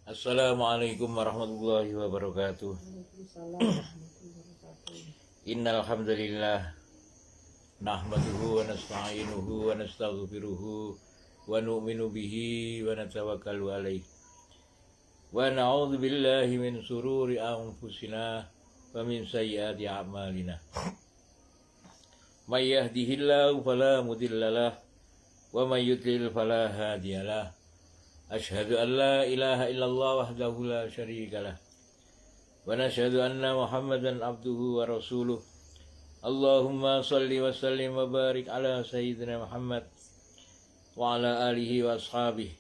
Assalamualaikum warahmatullahi wabarakatuh. Innal hamdalillah nahmaduhu wa nasta'inuhu wa nastaghfiruhu wa nu'minu bihi wa natawakkalu alaihi wa na'udzu billahi min sururi anfusina wa min sayyiati a'malina. May yahdihillahu fala mudhillalah wa may yudlil fala hadiyalah. Asyhadu an la ilaha illallah wahdahu la syarikalah wa nashhadu anna Muhammadan abduhu wa rasuluh. Allahumma salli wa sallim wa barik ala sayyidina Muhammad wa ala alihi wa ashabihi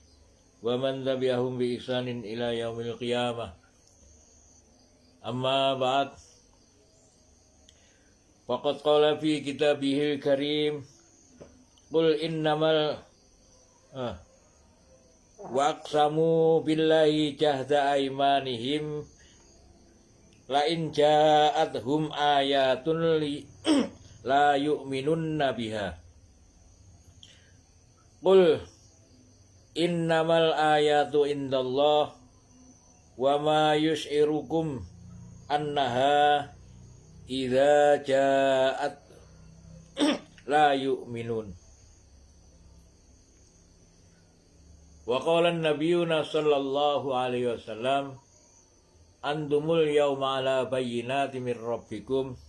wa man tabi'ahum bi ihsanin ila yaumil qiyamah. Amma ba'd. Faqad qala fi kitabihil karim qul innamal wa aqsamu billahi jahda aymanihim la in ja'athum ayatun la yu'minunna biha qul innamal ayatu indallah wa ma yus'irukum annaha idza ja'at la yu'minun. Wa qala an-nabiyuna sallallahu alaihi wasallam antumul yawma ala bayyinati mir rabbikum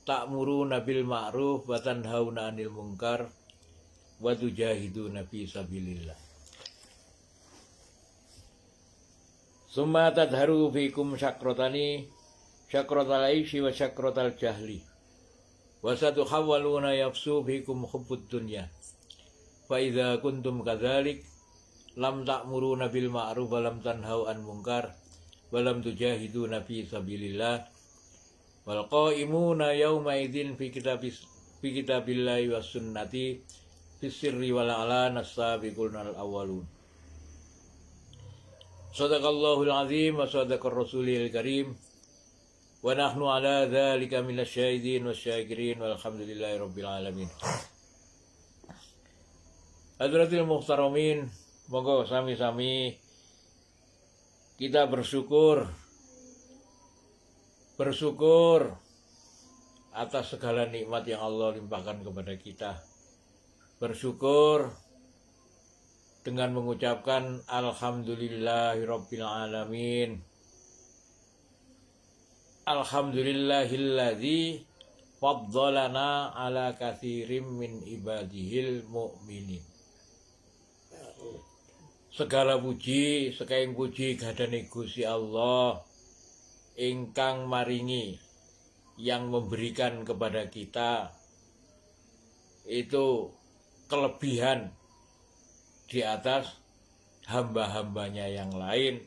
ta'muruna bil ma'ruf wa tanhauna 'anil munkar wa tujahiduna fi sabilillah. Summa tadharu fikum syakratani syakratal aishi wa syakratal jahli wa satuhawwaluna yafsu fikum hubbud dunya fa idza kuntum kadzalik lam ta'muruna bil ma'ruf wa lam tanhau 'an munkar wa lam tujahiduna fi sabilillah wal qa'imuna yawma idzin fi kitabillahi was sunnati fis sirri wal alana as-sabiqun al awwalun. Shadaqallahul azim wa sadaqar rasulil karim wa nahnu ala dzalika minasyahidin wasyakirin walhamdulillahi rabbil alamin. Hadratil muhtaramin, monggo sami-sami kita bersyukur atas segala nikmat yang Allah limpahkan kepada kita. Bersyukur dengan mengucapkan alhamdulillahirabbil alamin. Alhamdulillahilladzi faddalana ala katsirin min ibadihil mu'minin. Segala puji, sekaing puji gadane Gusti Allah ingkang maringi, yang memberikan kepada kita itu kelebihan di atas hamba-hambanya yang lain.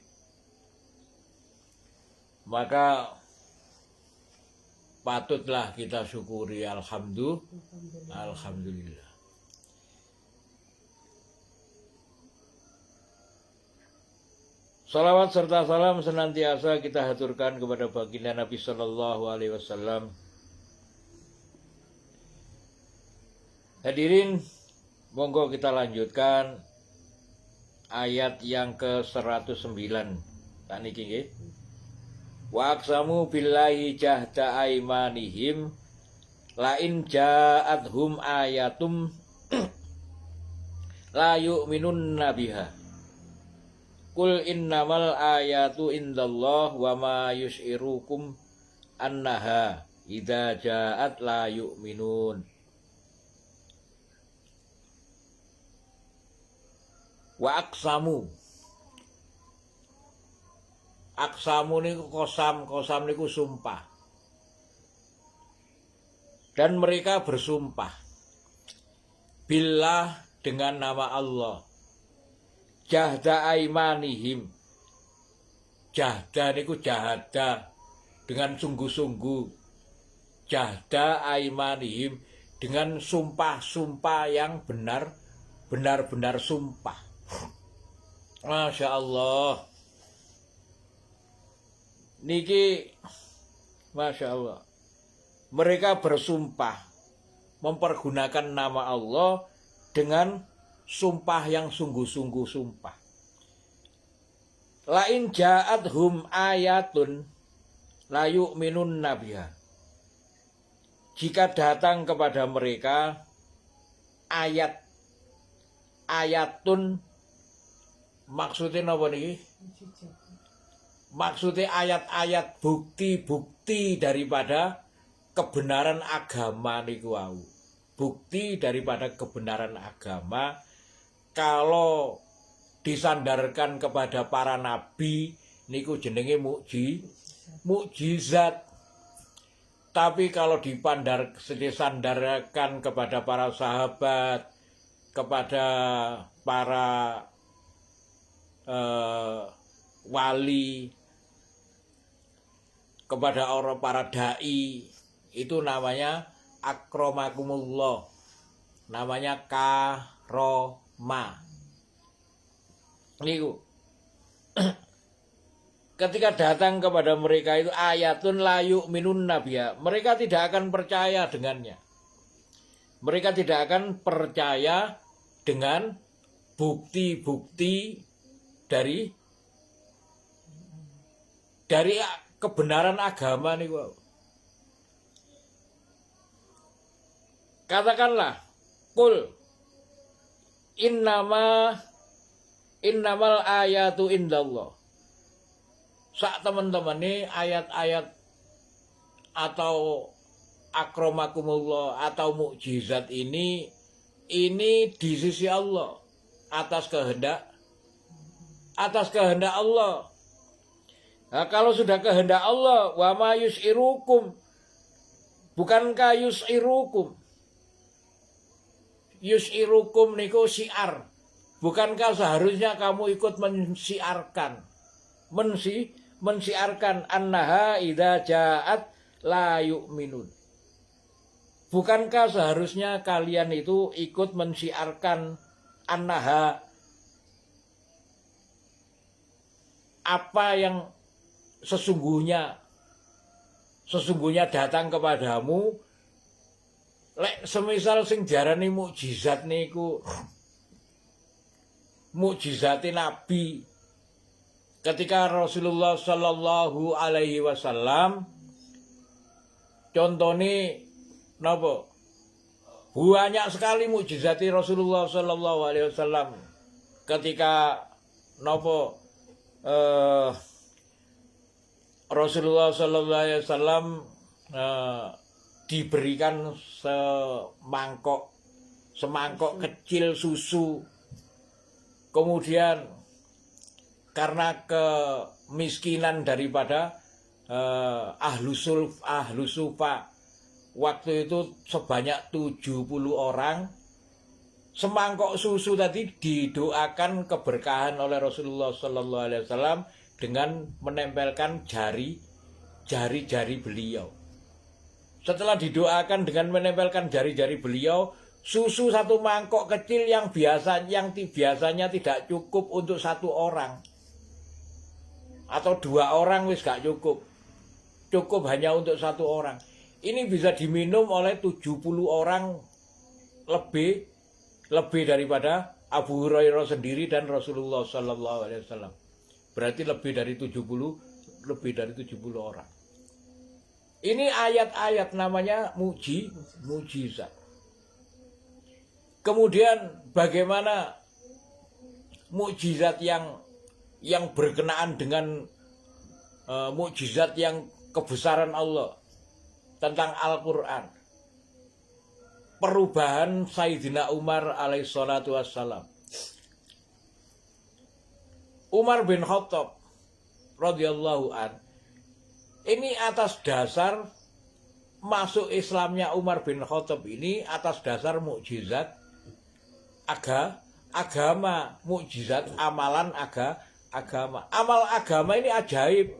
Maka patutlah kita syukuri alhamdulillah. Salawat serta salam senantiasa kita haturkan kepada baginda Nabi Sallallahu Alaihi Wasallam. Hadirin, monggo kita lanjutkan ayat yang ke-109. Tak niki nggih. Wa aqsamu billahi jahda aymanihim la in ja'athum ayatum la yu'minunna biha. Qul innamal ayatu indallah wa ma yus'irukum annaha idza ja'at la yu'minun. Wa aqsamu niku kosam niku sumpah. Dan mereka bersumpah billah dengan nama Allah. Jahda aimanihim. Jahda niku jahada dengan sungguh-sungguh. Jahda aimanihim dengan sumpah-sumpah yang benar-benar sumpah. Masya Allah. Niki Masya Allah. Mereka bersumpah mempergunakan nama Allah dengan sumpah yang sungguh-sungguh sumpah. lain ja'athum ayatun la yu'minun nabiha. Jika datang kepada mereka ayatun, maksudnya apa nih? Maksudnya ayat-ayat bukti-bukti daripada kebenaran agama niku wau. Bukti daripada kebenaran agama kalau disandarkan kepada para nabi niku jenenge mukjizat. Tapi kalau disandarkan kepada para sahabat, kepada para wali, kepada orang para dai, itu namanya akramakumullah, namanya karoma. Niku ketika datang kepada mereka itu ayatun la yu'minun nabiya, mereka tidak akan percaya dengannya. Mereka tidak akan percaya dengan bukti-bukti dari kebenaran agama nih. Katakanlah, kul innamal ayatu indallah. Sak teman-teman nih ayat-ayat atau akramakumullah atau mukjizat ini di sisi Allah, atas kehendak Allah. Nah, kalau sudah kehendak Allah, wa ma yus'irukum, bukankah yus'irukum niku syiar, bukankah seharusnya kamu ikut mensiarkan annaha idza ja'at la yu'minun. Bukankah seharusnya kalian itu ikut mensiarkan annaha, apa yang sesungguhnya datang kepadamu. Lek semisal sing jarani mukjizat niku mukjizate nabi, ketika Rasulullah Sallallahu Alaihi Wasallam contohnya napa? Banyak sekali mukjizati Rasulullah Sallallahu Alaihi Wasallam ketika napa Rasulullah Sallallahu Alaihi Wasallam diberikan semangkok kecil susu, kemudian karena kemiskinan daripada ahlu sufa waktu itu sebanyak 70 orang, semangkok susu tadi didoakan keberkahan oleh Rasulullah Sallallahu Alaihi Wasallam dengan menempelkan jari-jari beliau. Setelah didoakan dengan menempelkan jari-jari beliau, susu satu mangkok kecil yang biasanya tidak cukup untuk satu orang atau dua orang wis gak cukup hanya untuk satu orang. Ini bisa diminum oleh 70 orang lebih daripada Abu Hurairah sendiri dan Rasulullah Sallallahu Alaihi Wasallam. Berarti lebih dari 70 orang. Ini ayat-ayat namanya mukjizat. Kemudian bagaimana mukjizat yang berkenaan dengan mukjizat yang kebesaran Allah tentang Al-Quran. Perubahan Sayyidina Umar alaihissalatu wassalam. Umar bin Khattab radhiyallahu an, ini atas dasar masuk Islamnya Umar bin Khattab ini atas dasar mukjizat agama, mukjizat amalan agama. Amal agama ini ajaib.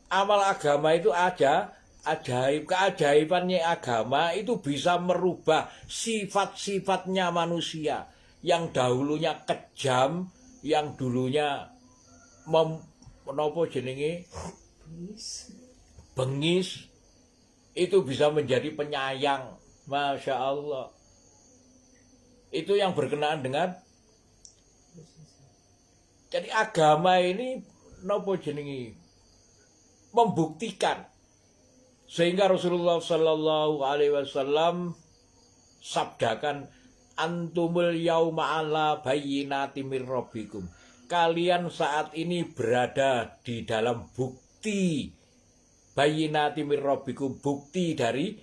Amal agama itu ajaib. Keajaibannya agama itu bisa merubah sifat-sifatnya manusia yang dahulunya kejam, yang dulunya bengis, itu bisa menjadi penyayang. Masya Allah. Itu yang berkenaan dengan Jadi agama ini nopo jenengi membuktikan, sehingga Rasulullah Shallallahu Alaihi Wasallam sabdakan, antumul yauma ala bayyinati mir rabbikum. Kalian saat ini berada di dalam bukti bayyinati mir rabbikum, bukti dari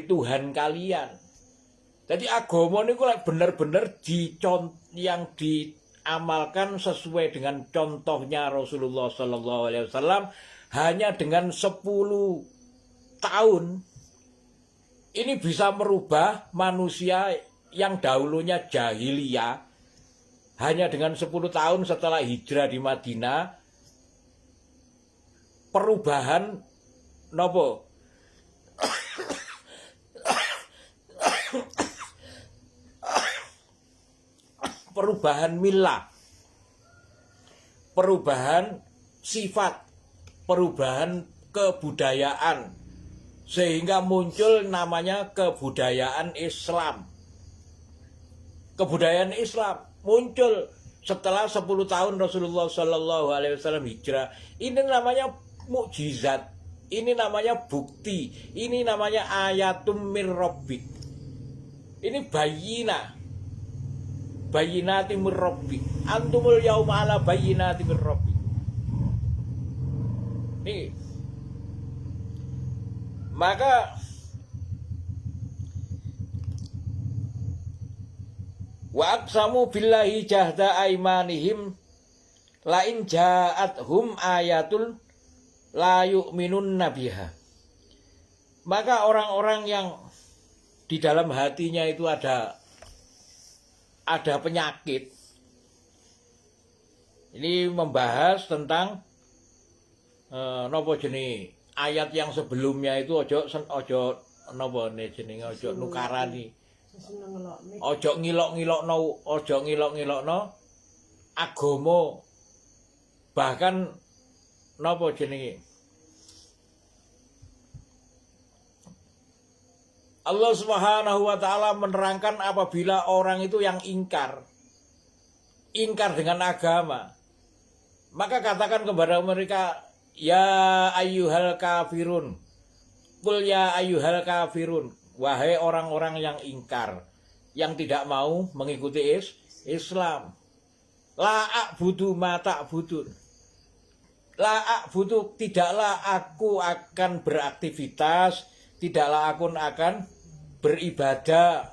Tuhan kalian. Jadi agama niku bener-bener yang diamalkan sesuai dengan contohnya Rasulullah Shallallahu Alaihi Wasallam hanya dengan 10 tahun ini bisa merubah manusia yang dahulunya jahiliyah. Hanya dengan 10 tahun setelah hijrah di Madinah, perubahan nopo perubahan milah, perubahan sifat, perubahan kebudayaan, sehingga muncul namanya kebudayaan Islam. Kebudayaan Islam muncul setelah 10 tahun Rasulullah Shallallahu Alaihi Wasallam hijrah. Ini namanya mukjizat, ini namanya bukti, ini namanya ayatum mir rabbik. Ini bayyinati mir rabbik. Antumul yauma ala bayyinati mir rabbik. Nih, maka wa aqsamu billahi jahda aimanihim la in ja'athum ayatul la yu'minun nabiha. Maka orang-orang yang di dalam hatinya itu ada penyakit. Ini membahas tentang nopo jenenge ayat yang sebelumnya itu ojo nopo jenenge ojo nukarani. Ojo ngilok-ngilokno agama, bahkan napa jenenge Allah Subhanahu wa taala menerangkan apabila orang itu yang ingkar dengan agama, maka katakan kepada mereka, ya ayyuhal kafirun, qul ya ayyuhal kafirun, wahai orang-orang yang ingkar, yang tidak mau mengikuti Islam. La a'budu ma ta'budun. La a'budu, tidaklah aku akan beraktivitas, tidaklah aku akan beribadah.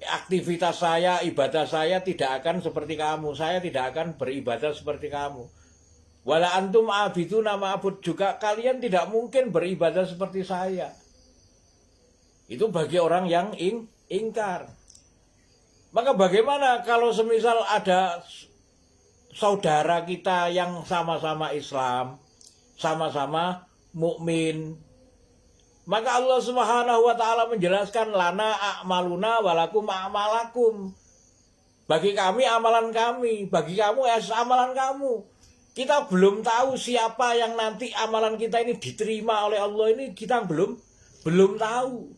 Aktivitas saya, ibadah saya tidak akan seperti kamu. Saya tidak akan beribadah seperti kamu. Wala antum abiduna ma'bud, juga kalian tidak mungkin beribadah seperti saya. Itu bagi orang yang ingkar. Maka bagaimana kalau semisal ada saudara kita yang sama-sama Islam, sama-sama mukmin, maka Allah Subhanahu wa taala menjelaskan, lana a'maluna walakum a'malakum. Bagi kami amalan kami, bagi kamu amalan kamu. Kita belum tahu siapa yang nanti amalan kita ini diterima oleh Allah, ini kita belum tahu.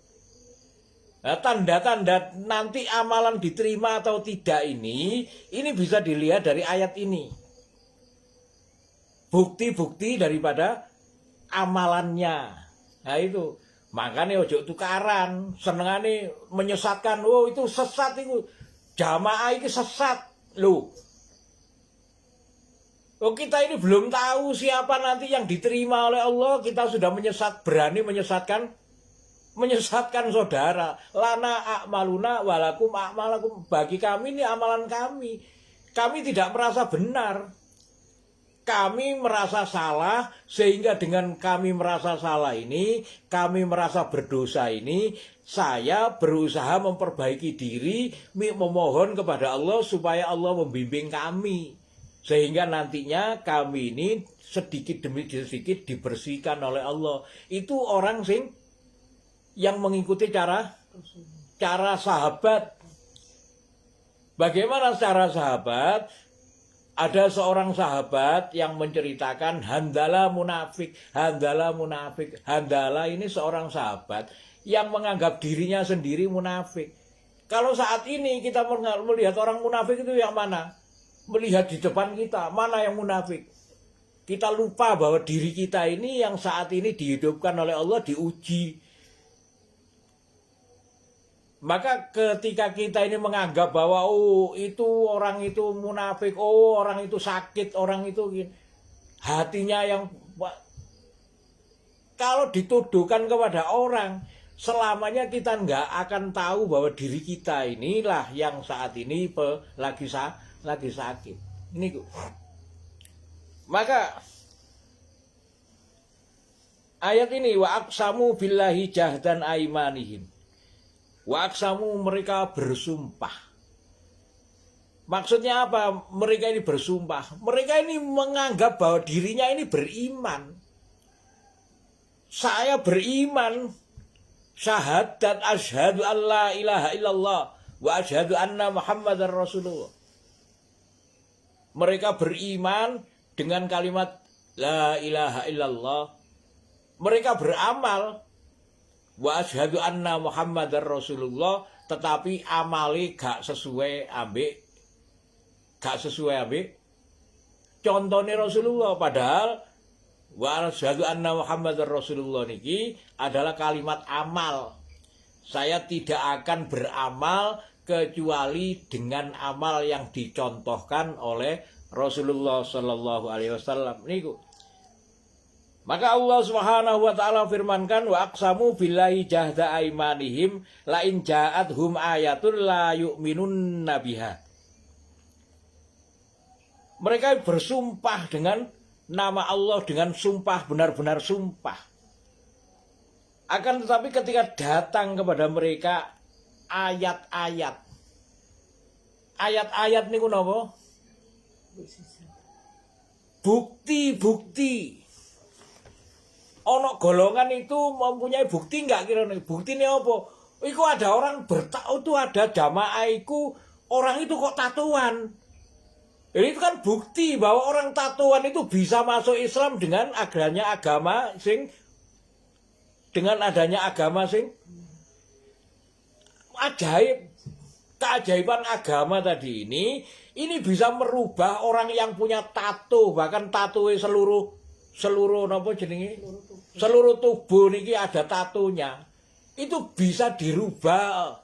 Nah, tanda-tanda nanti amalan diterima atau tidak ini bisa dilihat dari ayat ini. Bukti-bukti daripada amalannya. Nah itu, makanya ojo tukaran, senengane menyesatkan, oh itu sesat itu. Jamaah ini sesat, loh. Oh kita ini belum tahu siapa nanti yang diterima oleh Allah, kita sudah berani menyesatkan saudara. Lana a'maluna walakum a'malakum, bagi kami ini amalan kami. Kami tidak merasa benar, kami merasa salah, sehingga dengan kami merasa salah ini, kami merasa berdosa ini, saya berusaha memperbaiki diri, memohon kepada Allah supaya Allah membimbing kami, sehingga nantinya kami ini sedikit demi sedikit dibersihkan oleh Allah. Itu orang yang mengikuti cara sahabat. Bagaimana cara sahabat? Ada seorang sahabat yang menceritakan Handala munafik. Handala ini seorang sahabat yang menganggap dirinya sendiri munafik. Kalau saat ini kita melihat orang munafik itu yang mana? melihat di depan kita mana yang munafik. Kita lupa bahwa diri kita ini yang saat ini dihidupkan oleh Allah diuji. Maka ketika kita ini menganggap bahwa oh itu orang itu munafik, oh orang itu sakit, orang itu hatinya yang kalau dituduhkan kepada orang, selamanya kita nggak akan tahu bahwa diri kita inilah yang saat ini lagi sakit. Ini kok. Maka ayat ini wa aqsamu billahi jahdan aimanihim. Wa aqsamu mereka bersumpah. Maksudnya apa? Mereka ini bersumpah. Mereka ini menganggap bahwa dirinya ini beriman. Saya beriman. Syahadat asyhadu an la ilaha illallah wa asyhadu anna Muhammadar Rasulullah. Mereka beriman dengan kalimat la ilaha illallah. Mereka beramal wa asyhadu anna Muhammadar Rasulullah, tetapi amali gak sesuai ambek contohnya Rasulullah. Padahal wa asyhadu anna Muhammadar Rasulullah niki adalah kalimat amal. Saya tidak akan beramal kecuali dengan amal yang dicontohkan oleh Rasulullah Sallallahu Alaihi Wasallam niku. Maka Allah Subhanahu Wa Taala firmankan wa aqsamu billahi jahda aimanihim la in ja'athum ayatun la yu'minun biha. Mereka bersumpah dengan nama Allah dengan sumpah benar-benar sumpah. Akan tetapi ketika datang kepada mereka ayat-ayat niku napa? Bukti-bukti. Ono golongan itu mempunyai bukti enggak kira-kira? Buktinya apa? Iku ada orang itu ada jamaah iku orang itu kok tatuan. Jadi itu kan bukti bahwa orang tatuan itu bisa masuk Islam dengan adanya agama sing ajaib. Keajaiban agama tadi ini bisa merubah orang yang punya tato, bahkan tatoe seluruh napa jenenge? Seluruh tubuh niki ada tatonya. Itu bisa dirubah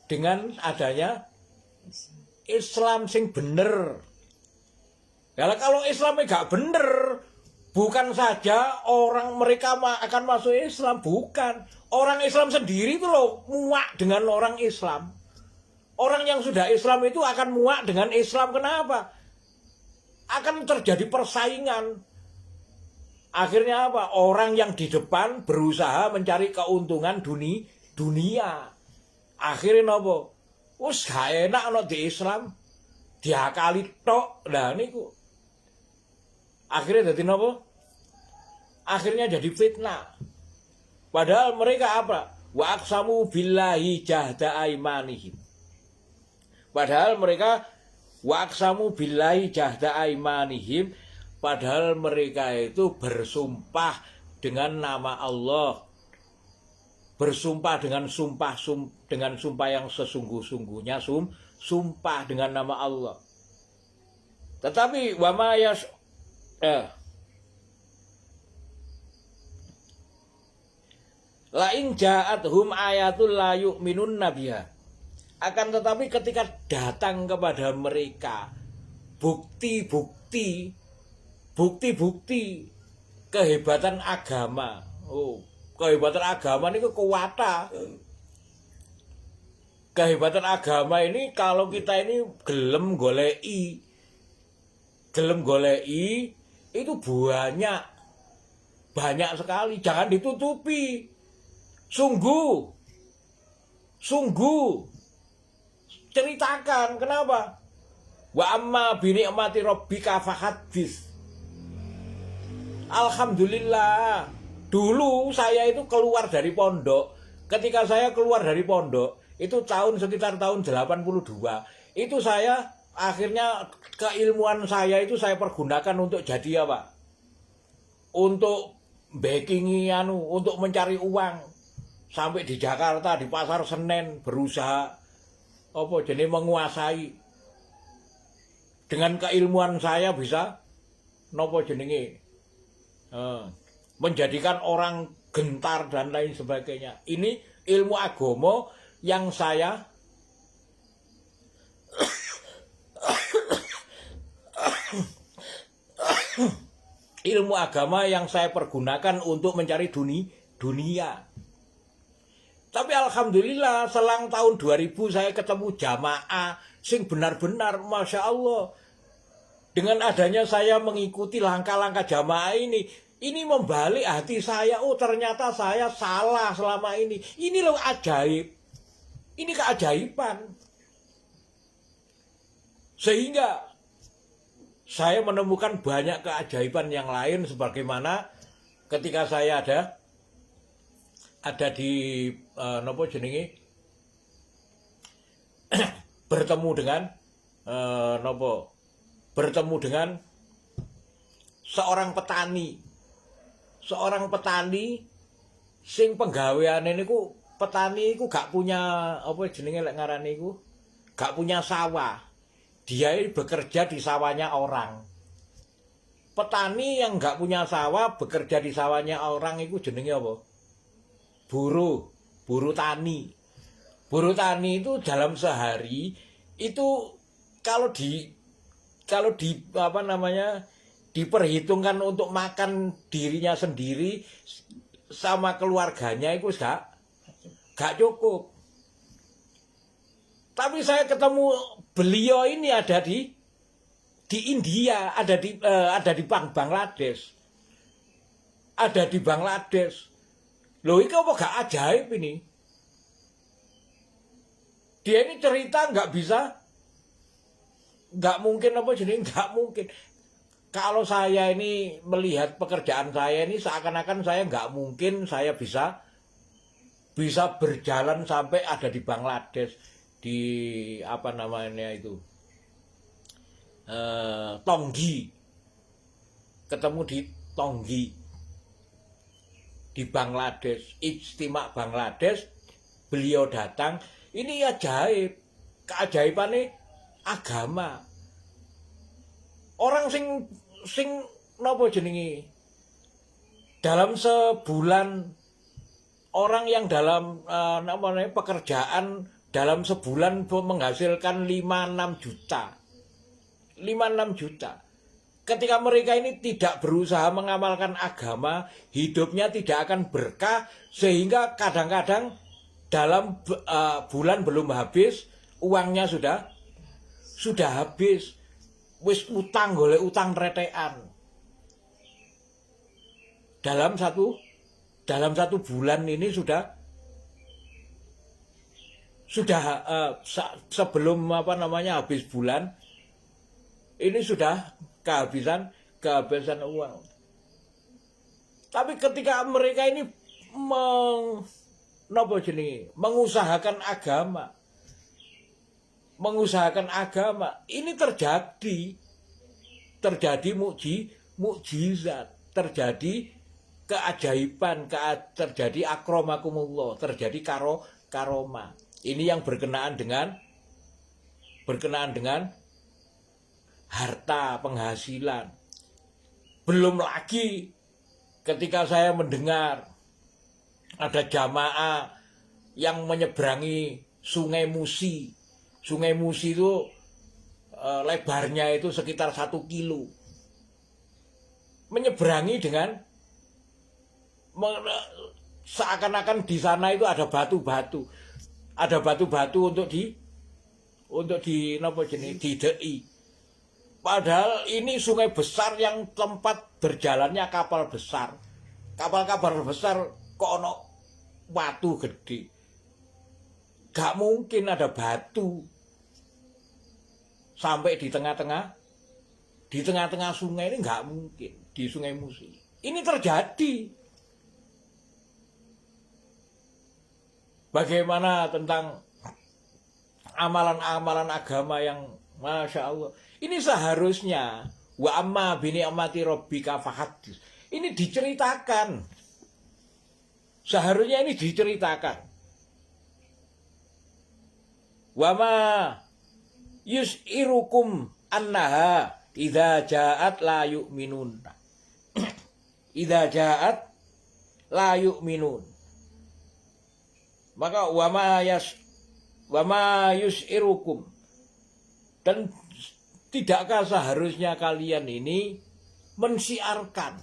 dengan adanya Islam sing bener. Kalau Islamnya gak bener, bukan saja orang mereka akan masuk Islam, bukan. Orang Islam sendiri itu loh muak dengan orang Islam. Orang yang sudah Islam itu akan muak dengan Islam. Kenapa? Akan terjadi persaingan. Akhirnya apa? Orang yang di depan berusaha mencari keuntungan dunia. Akhirnya apa? Wes gak enak ana di Islam. Diakali tok. Lah niku. Akhirnya jadi napa? Akhirnya jadi fitnah. Padahal mereka apa? Wa aqsamu billahi jahda aimanihim. Padahal mereka wa aqsamu billahi jahda aimanihim. Padahal mereka itu bersumpah dengan nama Allah. Bersumpah dengan sumpah yang sesungguh-sungguhnya, sumpah dengan nama Allah. Tetapi wa ma la in ja'athum ayatul la yu'minun biha. Akan tetapi ketika datang kepada mereka bukti-bukti kehebatan agama. Oh, kehebatan agama ini kekuatan. Kehebatan agama ini kalau kita ini gelem goleki itu banyak sekali, jangan ditutupi. Sungguh ceritakan. Kenapa? Wa amma bi ni'mati rabbika fahaddits. Alhamdulillah. Dulu saya itu keluar dari pondok. Ketika saya keluar dari pondok, itu sekitar tahun 82. Itu saya akhirnya keilmuan saya itu saya pergunakan untuk jadi apa? Untuk backingi untuk mencari uang. Sampai di Jakarta, di Pasar Senen berusaha menguasai. dengan keilmuan saya bisa nopo jenenge menjadikan orang gentar dan lain sebagainya. Ini ilmu agama yang saya ilmu agama yang saya pergunakan untuk mencari dunia. Tapi alhamdulillah selang tahun 2000 saya ketemu jamaah sing benar-benar Masya Allah. Dengan adanya saya mengikuti langkah-langkah jamaah ini membalik hati saya. Oh ternyata saya salah selama ini. Ini loh ajaib. Ini keajaiban. Sehingga saya menemukan banyak keajaiban yang lain sebagaimana ketika saya ada di nopo jenenge bertemu dengan seorang petani sing penggaweane niku petani iku gak punya apa jenenge lek ngarani iku gak punya sawah. Dia bekerja di sawahnya orang. Petani yang gak punya sawah bekerja di sawahnya orang itu jenenge apa? Buruh tani. Buruh tani itu dalam sehari itu kalau di apa namanya diperhitungkan untuk makan dirinya sendiri sama keluarganya itu gak cukup. Tapi saya ketemu beliau ini ada di India, ada di Bangladesh. Ada di Bangladesh. Loh, ini apa gak ajaib ini? Dia ini cerita nggak mungkin apa jadi nggak mungkin. Kalau saya ini melihat pekerjaan saya ini seakan-akan saya nggak mungkin saya bisa berjalan sampai ada di Bangladesh. Di apa namanya itu Tonggi, ketemu di Tonggi di Bangladesh, Ijtima Bangladesh, beliau datang. Ini ajaib, keajaibannya agama. Orang sing nopo jenengi dalam sebulan, orang yang dalam namanya pekerjaan dalam sebulan menghasilkan 5-6 juta. 5-6 juta. Ketika mereka ini tidak berusaha mengamalkan agama, hidupnya tidak akan berkah, sehingga kadang-kadang dalam bulan belum habis, uangnya sudah habis. Wis utang golek utang retekan. Dalam satu bulan ini sudah sebelum apa namanya habis bulan ini sudah kehabisan uang. Tapi ketika mereka ini mengusahakan agama, ini terjadi mukjizat, terjadi keajaiban, terjadi akramakumullah, terjadi karomah. Ini yang berkenaan dengan harta, penghasilan. Belum lagi ketika saya mendengar ada jamaah yang menyeberangi Sungai Musi. Sungai Musi itu lebarnya itu sekitar 1 kilo. Menyeberangi dengan seakan-akan di sana itu ada batu-batu. Ada batu-batu untuk didei. Padahal ini sungai besar yang tempat berjalannya kapal besar. Kapal-kapal besar kok ono batu gede. Gak mungkin ada batu sampai di tengah-tengah sungai ini, gak mungkin di Sungai Musi. Ini terjadi. Bagaimana tentang amalan-amalan agama yang Masya Allah. Ini seharusnya wa amma bini amati rabbika fahaddits. Ini diceritakan. Seharusnya ini diceritakan. Wa ma yus'irukum annaha idza ja'at la yu'minun. Idza ja'at la yu'minun. Maka wa ma yus'irukum, dan tidakkah seharusnya kalian ini mensiarkan,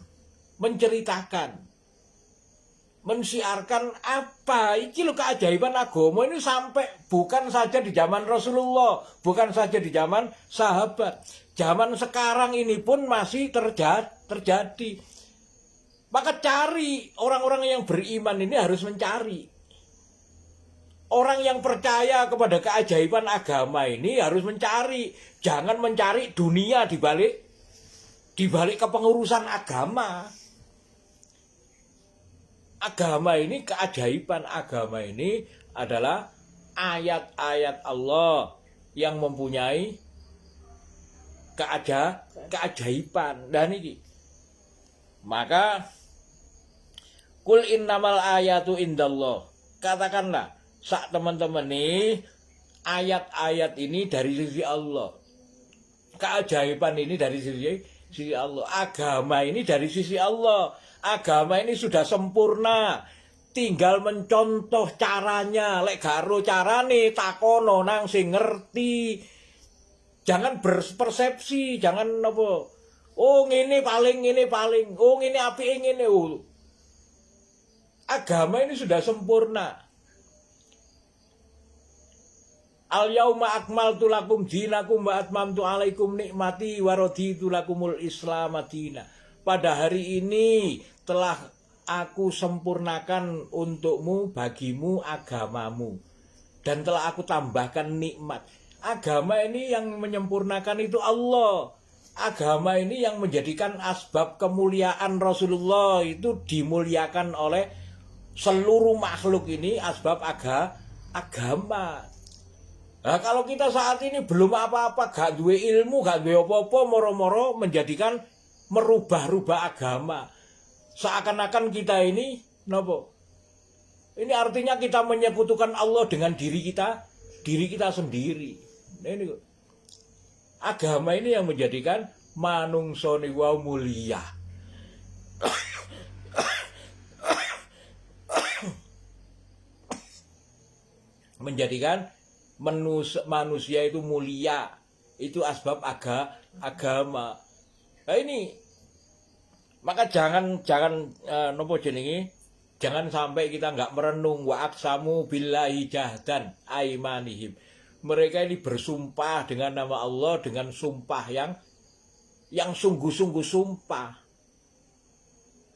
mensiarkan apa iki lho keajaiban agama ini, sampai bukan saja di zaman Rasulullah, bukan saja di zaman sahabat, zaman sekarang ini pun masih terjadi. Maka cari, orang-orang yang beriman ini harus mencari. Orang yang percaya kepada keajaiban agama ini harus mencari, jangan mencari dunia di balik kepengurusan agama. Agama ini, keajaiban agama ini adalah ayat-ayat Allah yang mempunyai keajaiban. Dan ini maka kul innamal ayatu indallah, katakanlah sak teman-teman nih, ayat-ayat ini dari sisi Allah, keajaiban ini dari sisi Allah, agama ini dari sisi Allah. Agama ini sudah sempurna, tinggal mencontoh caranya. Lek garo carane takono nang sing ngerti. Jangan berpersepsi, jangan apa, oh ngene paling, oh ngene apike ngene. Agama ini sudah sempurna. Al yauma akmaltu lakum dinakum wa atmamtu alaikum nikmati wa raditu lakumul Islam madina. Pada hari ini telah aku sempurnakan untukmu, bagimu agamamu, dan telah aku tambahkan nikmat. Agama ini yang menyempurnakan itu Allah. Agama ini yang menjadikan asbab kemuliaan Rasulullah itu dimuliakan oleh seluruh makhluk ini, asbab agama. Nah, kalau kita saat ini belum apa-apa, gak duwe ilmu, gak duwe apa-apa, moro-moro menjadikan merubah-rubah agama. Seakan-akan kita ini nopo? Ini artinya kita menyekutukan Allah dengan diri kita sendiri. Nah, ini agama ini yang menjadikan manungsa niku mulia. Menjadikan manusia itu mulia, itu asbab agama. Nah ini, maka jangan nopo jenenge, jangan sampai kita nggak merenung. Wa aqsamu billahi jahdan aimanihim. Mereka ini bersumpah dengan nama Allah dengan sumpah yang sungguh-sungguh sumpah.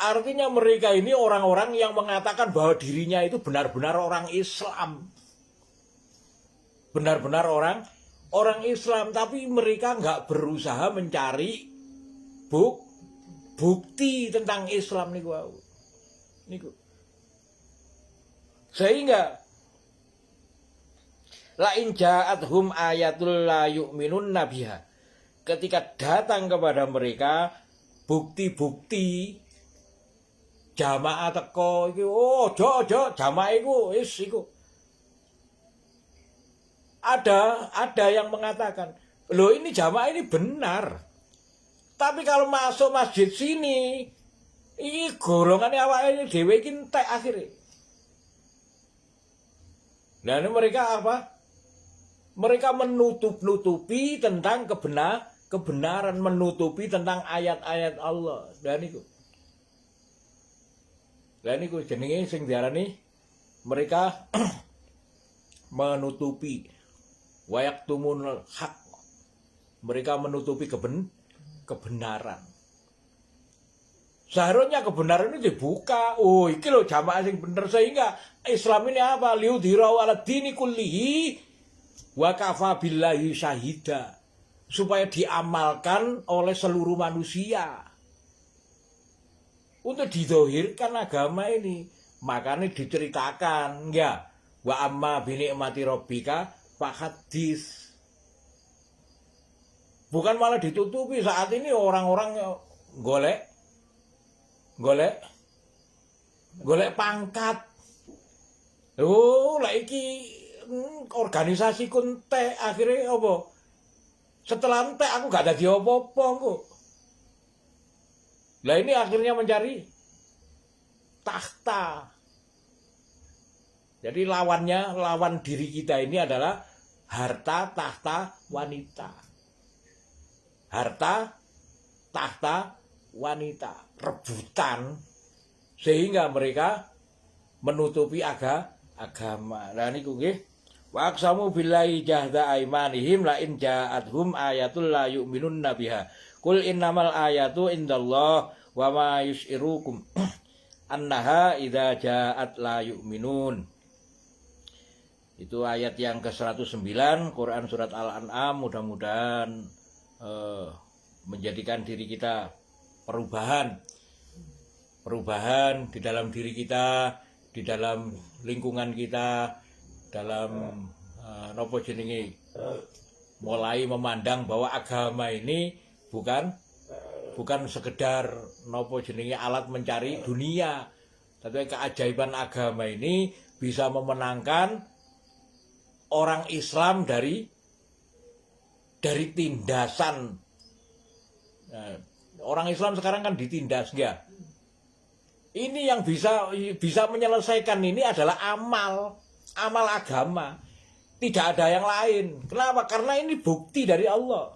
Artinya mereka ini orang-orang yang mengatakan bahwa dirinya itu benar-benar orang Islam. Benar-benar orang Islam, tapi mereka nggak berusaha mencari bukti tentang Islam niku. Sehingga la in ja'athum ayatul la yu'minun nabiha. Ketika datang kepada mereka bukti-bukti, jamaah teko iki, oh ojo jamaah iku wis iku. Ada yang mengatakan, loh ini jamaah ini benar. Tapi kalau masuk masjid sini, ini golongannya awake dhewe iki entek akhire. Nah, ini mereka apa? Mereka menutupi tentang kebenaran, menutupi tentang ayat-ayat Allah. Dan itu jenenge sing diarani mereka menutupi wayaktumunul haq. Mereka menutupi kebenaran. Seharusnya kebenaran itu dibuka. Oh, iki lho jamaah sing bener, sehingga Islam ini apa? Liudhirahu ala dini kullihi wa kafa billahi syahida. Supaya diamalkan oleh seluruh manusia. Untuk didohirkan agama ini. Makanya diceritakan, ya, wa amma binikmati rabbika fahadis. Bukan malah ditutupi. Saat ini orang-orang golek pangkat. Oh, lah iki organisasi kuntek akhirnya apa? Setelah entek aku gak ada apa-apa kok. Lah ini akhirnya mencari tahta. Jadi lawan diri kita ini adalah harta, tahta, wanita. Harta, tahta, wanita. Rebutan. Sehingga mereka menutupi agama. Nah niku nggih. Wa aqsamu billahi jahda aimanihim la in ja'athum ayatul la yu'minunna biha. Qul innamal ayatu indallah wa ma yus'irukum annaha idza ja'at la yu'minun. Itu ayat yang ke-109 Quran surat Al-An'am. Mudah-mudahan menjadikan diri kita perubahan di dalam diri kita, di dalam lingkungan kita, dalam nopo jenenge mulai memandang bahwa agama ini bukan sekedar nopo jenenge alat mencari dunia, tapi keajaiban agama ini bisa memenangkan orang Islam dari tindasan. Nah, orang Islam sekarang kan ditindas ya. Ini yang bisa menyelesaikan ini adalah amal agama. Tidak ada yang lain. Kenapa? Karena ini bukti dari Allah.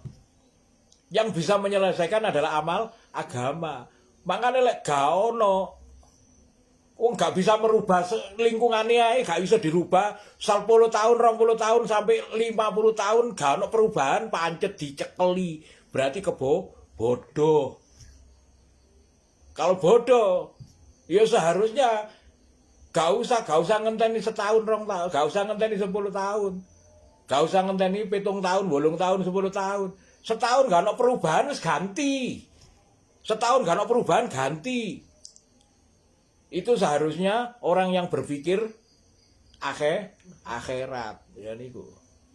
Yang bisa menyelesaikan adalah amal agama. Makanya lek gak ono gak bisa merubah lingkungannya, gak bisa dirubah 10 tahun, 20 tahun sampai 50 tahun gak ono perubahan, pancet dicekeli. Berarti bodoh. Kalau bodoh, ya seharusnya gak usah ngenteni setahun, 2 tahun, gak usah ngenteni 10 tahun, gak usah ngenteni 7 tahun, 8 tahun, 10 tahun. Setahun gak ada perubahan, harus ganti. Setahun gak ada perubahan, ganti. Itu seharusnya orang yang berpikir akhirat. Ya niku.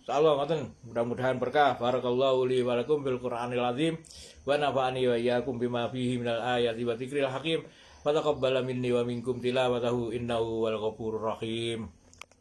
Insyaallah ngoten, mudah-mudahan berkah. Barakallahu li wa lakum bil Qur'anil azim wa nafa'ani wa iyyakum bima fihi minal ayati wa dzikril hakim. Wa taqabbala minni wa minkum tilawatahu innahu wal ghafurur rahim.